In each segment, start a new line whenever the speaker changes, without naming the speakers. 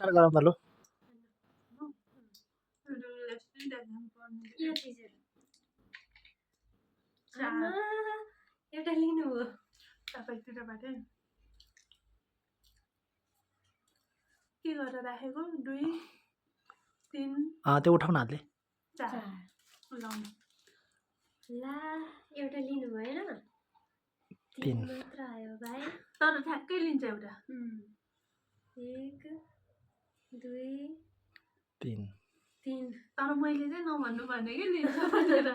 start गरौँ त लु
एउटा लिनु हो
तपाईँतिरबाट के गरेर राखेको 2 3
त्यो उठाउन हातले
4 लाउनु
ला एउटा लिनु भएन 3 मात्र आयो भाइ
तर ठ्याक्कै लिन्छ एउटा
1 2
3
3
तर मैले चाहिँ नभन्नु भने के लिन्छ भनेर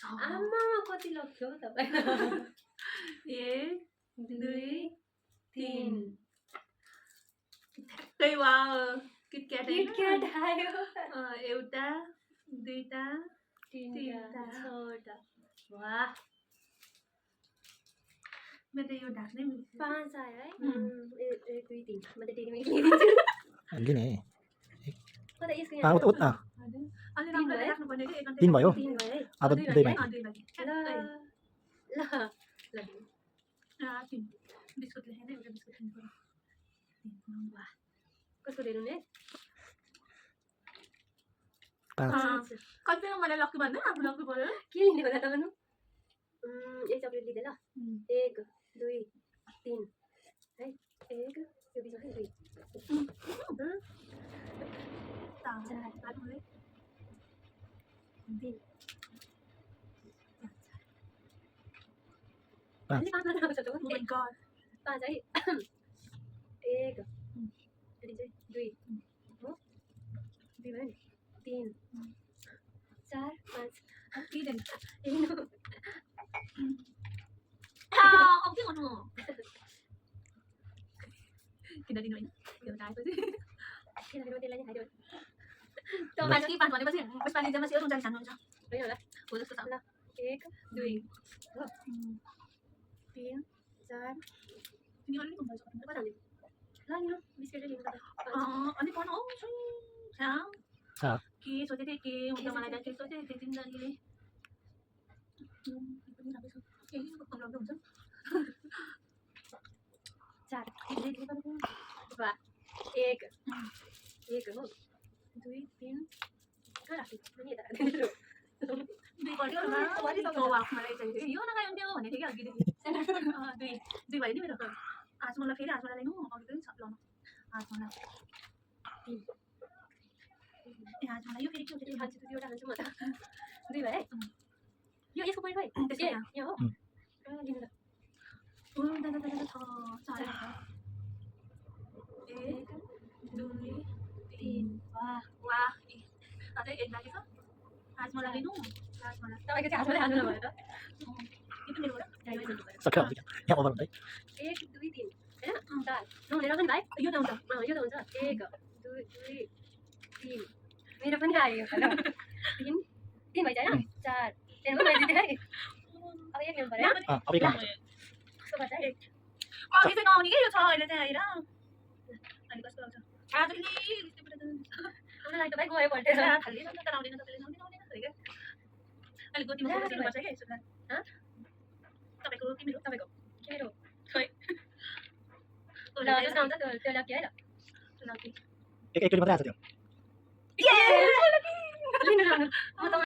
आमा कति लग्यो तपाईँ
1 2 3 ठ्याक्कै वाउ
किटक्याट आयो
एउटा दुईटा
तीनटा छवटा वाह
मेरो यो ढाक्नै
5 आयो है 1 2 3 म त डेरी मिल्क लिदिन्छु
लिने
कता यसको
उता
अलि राम्रो राख्नु पर्ने के
3 भयो
3 भयो है
अब 2 भयो
ल ल
ल बिस्कुट लेखेर एउटा बिस्कुट खानु पर्यो
वाह कसको हेर्नु ने
5
कतिमा मलाई लक्की भन्दै आफू लक्की पर्यो
के लिने होला त भन्नु एक चक्लेट लिँदै ल 1 2 3 है 1 यो बिचमा 2
ताले
3
5
अलि पाँच मात्र आउँछ त
ओ माय गॉड
5 है 1 2 हो 2 भयो नि 3 4 5
के दिन
लिनु
अब के गर्नु किन दिनु हैन यो आएपछि
किनभने त्यसलाई नि खाइदियो
त माथि 5 भनेपछि पुष्पाले जम्मा सेयर हुन्छ खानु हुन्छ
होइन होला
हो जस्तो छ
ल 1 2 हो 3 4
तिमी अलि कम भइसक्यो
कता हाल्ने ल लिनु बिस्कुटै लिनु त
अनि पढ्नु हो
छ
के सोचे थिएँ के हुन्छ मलाई त के सोचे थिएँ जिन्दगीले पनि राम्रै छ केही कम राम्रो हुन्छ
4 वाह 1 1 हो 2 3 कहाँ राख्ने अनि यता राख्ने
दुई पल्ट मलाई चाहिएको यो नगाए हुन्थ्यो भन्ने थियो कि अघिदेखि दुई भयो नि मेरो आजमला फेरि आजमला लिनु अघि पनि छ लाउनु आजमला ए आजमला यो फेरि के हुन्छ
हाल्छु त एउटा हाल्छु म त 2 भयो है यो यसको पोइन्ट भयो
त्यसको
यहाँ हो लिनु त
ओ दादा छ 1 2 3
वाह
वाह अझै एक बाँकी छ आजमला लिनु आजमला
तपाईँको चाहिँ हातमा हाल्नु भयो त
यो पनि मेरो हो
सक्यो यहाँ ओभर हुँदै
1 2 3 हैन 4 नहुने रगन भाइ
यो त हुन्छ
यो त हुन्छ 1 2 2 3 मेरो पनि आयो ल 3 3 भइछ हैन 4 तेरो पनि जिते है अब एक ल्याउनु पर्यो
अब एक
कस्तो गर्छ है
अघि चाहिँ नआउने के यो छ अहिले चाहिँ आएर अनि कस्तो आउँछ आज नि
मलाई त भाइ गयो भल्टेज
खाली त आउँदैन तपाईले के अहिले गोतीमा फोकस गर्नुपर्छ के यसो ह तपाईको के मेरो खोइ
ल जस्तो आउँछ त्यो लकी है ल
लकी
एक मात्रै आएको थियो
ये लकी
लिनु म त